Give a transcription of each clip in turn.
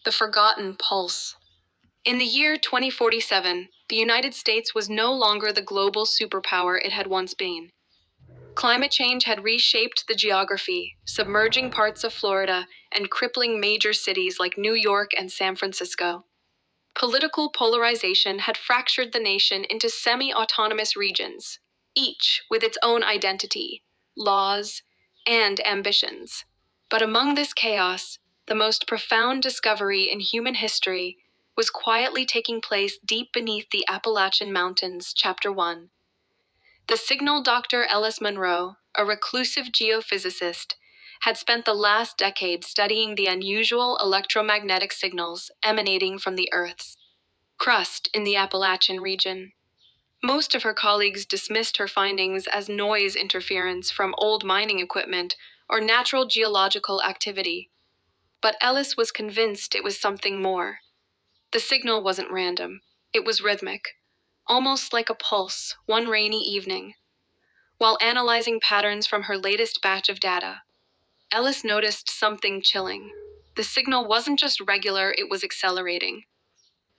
The Forgotten Pulse. In the year 2047, the United States was no longer the global superpower it had once been. Climate change had reshaped the geography, submerging parts of Florida and crippling major cities like New York and San Francisco. Political polarization had fractured the nation into semi-autonomous regions, each with its own identity, laws, and ambitions. But among this chaos, the most profound discovery in human history was quietly taking place deep beneath the Appalachian Mountains. Chapter 1. The signal Dr. Ellis Monroe, a reclusive geophysicist, had spent the last decade studying the unusual electromagnetic signals emanating from the Earth's crust in the Appalachian region. Most of her colleagues dismissed her findings as noise interference from old mining equipment or natural geological activity. But Ellis was convinced it was something more. The signal wasn't random. It was rhythmic, almost like a pulse, one rainy evening. While analyzing patterns from her latest batch of data, Ellis noticed something chilling. The signal wasn't just regular, it was accelerating.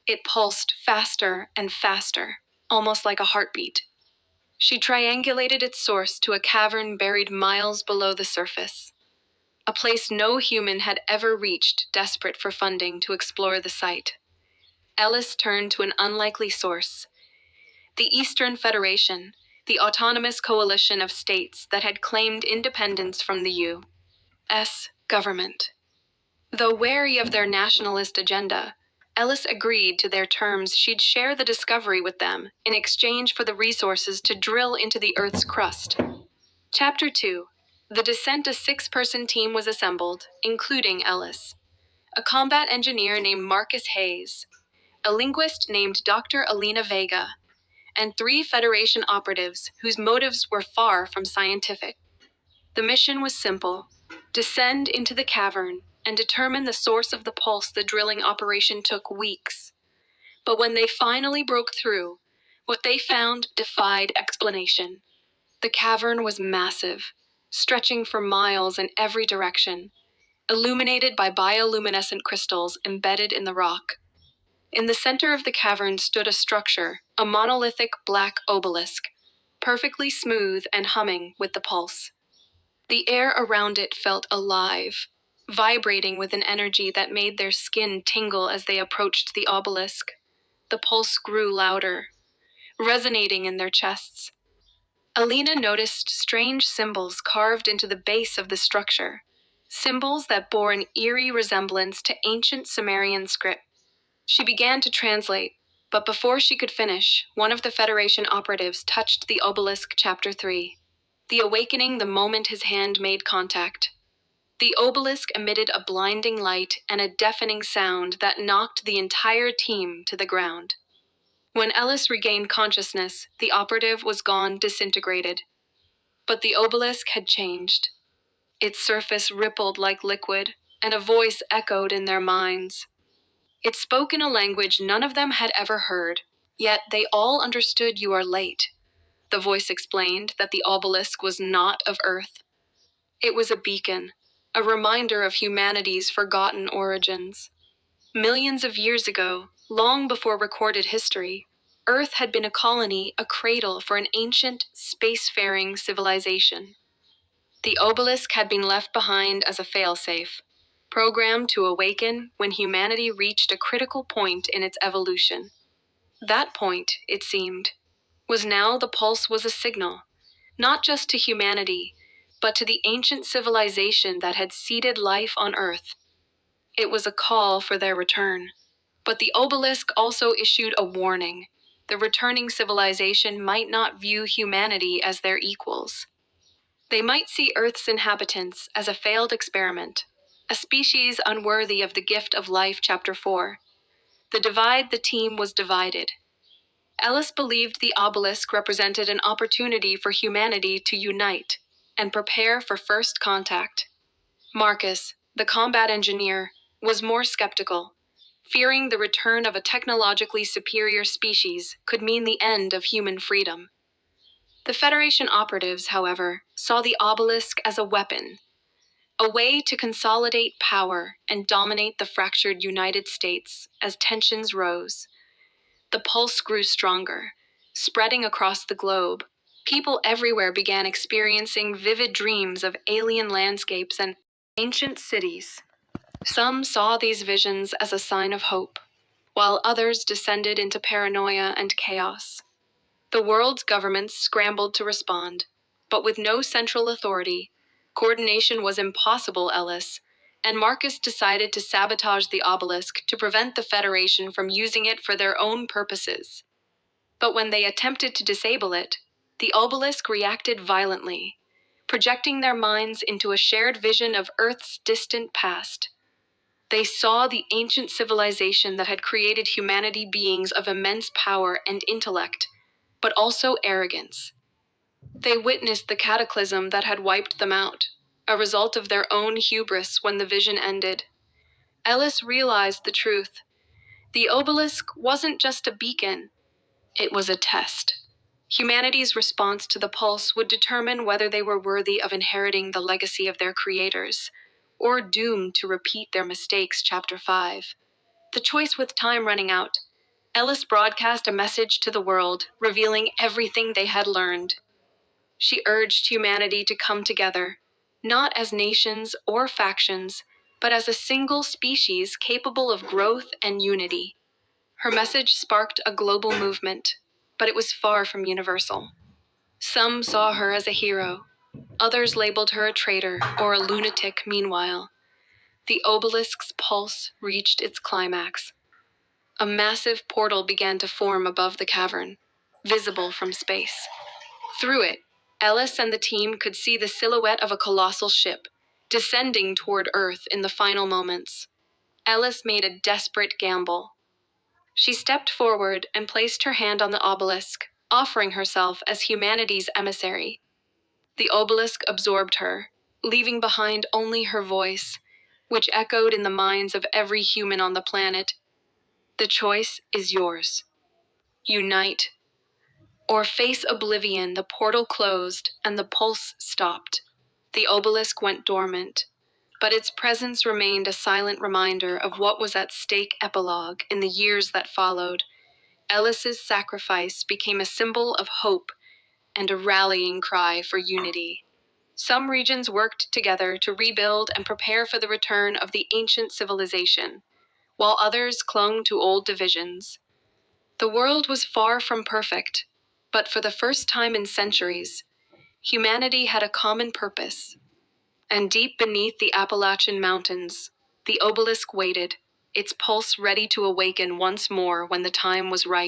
It pulsed faster and faster, almost like a heartbeat. She triangulated its source to a cavern buried miles below the surface, a place no human had ever reached, desperate for funding to explore the site. Ellis turned to an unlikely source: the Eastern Federation, the autonomous coalition of states that had claimed independence from the U.S. government. Though wary of their nationalist agenda, Ellis agreed to their terms. She'd share the discovery with them in exchange for the resources to drill into the Earth's crust. Chapter 2. The descent. A six-person team was assembled, including Ellis, a combat engineer named Marcus Hayes, a linguist named Dr. Alina Vega, and 3 Federation operatives whose motives were far from scientific. The mission was simple: descend into the cavern and determine the source of the pulse. The drilling operation took weeks. But when they finally broke through, what they found defied explanation. The cavern was massive, stretching for miles in every direction, illuminated by bioluminescent crystals embedded in the rock. In the center of the cavern stood a structure, a monolithic black obelisk, perfectly smooth and humming with the pulse. The air around it felt alive, vibrating with an energy that made their skin tingle as they approached the obelisk. The pulse grew louder, resonating in their chests. Alina noticed strange symbols carved into the base of the structure, symbols that bore an eerie resemblance to ancient Sumerian script. She began to translate, but before she could finish, one of the Federation operatives touched the obelisk. Chapter 3. The awakening. The moment his hand made contact, the obelisk emitted a blinding light and a deafening sound that knocked the entire team to the ground. When Ellis regained consciousness, the operative was gone, disintegrated. But the obelisk had changed. Its surface rippled like liquid, and a voice echoed in their minds. It spoke in a language none of them had ever heard, yet they all understood. "You are late." The voice explained that the obelisk was not of Earth. It was a beacon, a reminder of humanity's forgotten origins. Millions of years ago, long before recorded history, Earth had been a colony, a cradle for an ancient, spacefaring civilization. The obelisk had been left behind as a failsafe, programmed to awaken when humanity reached a critical point in its evolution. That point, it seemed, was now. The pulse was a signal, not just to humanity, but to the ancient civilization that had seeded life on Earth. It was a call for their return. But the obelisk also issued a warning. The returning civilization might not view humanity as their equals. They might see Earth's inhabitants as a failed experiment, a species unworthy of the gift of life. Chapter 4. The divide. The team was divided. Ellis believed the obelisk represented an opportunity for humanity to unite and prepare for first contact. Marcus, the combat engineer, was more skeptical, fearing the return of a technologically superior species could mean the end of human freedom. The Federation operatives, however, saw the obelisk as a weapon. a way to consolidate power and dominate the fractured United States as tensions rose. The pulse grew stronger, spreading across the globe. People everywhere began experiencing vivid dreams of alien landscapes and ancient cities. Some saw these visions as a sign of hope, while others descended into paranoia and chaos. The world's governments scrambled to respond, but with no central authority, coordination was impossible, Ellis, and Marcus decided to sabotage the obelisk to prevent the Federation from using it for their own purposes. But when they attempted to disable it, the obelisk reacted violently, projecting their minds into a shared vision of Earth's distant past. They saw the ancient civilization that had created humanity beings of immense power and intellect, but also arrogance. They witnessed the cataclysm that had wiped them out, a result of their own hubris when the vision ended. Ellis realized the truth. The obelisk wasn't just a beacon, it was a test. Humanity's response to the pulse would determine whether they were worthy of inheriting the legacy of their creators, or doomed to repeat their mistakes. Chapter 5. The choice. With time running out, Ellis broadcast a message to the world, revealing everything they had learned. She urged humanity to come together, not as nations or factions, but as a single species capable of growth and unity. Her message sparked a global movement, but it was far from universal. Some saw her as a hero, others labeled her a traitor or a lunatic. Meanwhile, the obelisk's pulse reached its climax. A massive portal began to form above the cavern, visible from space. Through it, Ellis and the team could see the silhouette of a colossal ship, descending toward Earth in the final moments. Ellis made a desperate gamble. She stepped forward and placed her hand on the obelisk, offering herself as humanity's emissary. The obelisk absorbed her, leaving behind only her voice, which echoed in the minds of every human on the planet. The choice is yours. Unite, or face oblivion. The portal closed, and the pulse stopped. The obelisk went dormant, but its presence remained a silent reminder of what was at stake. Epilogue. In the years that followed, Ellis's sacrifice became a symbol of hope and a rallying cry for unity. Some regions worked together to rebuild and prepare for the return of the ancient civilization, while others clung to old divisions. The world was far from perfect, but for the first time in centuries, humanity had a common purpose. And deep beneath the Appalachian Mountains, the obelisk waited, its pulse ready to awaken once more when the time was right.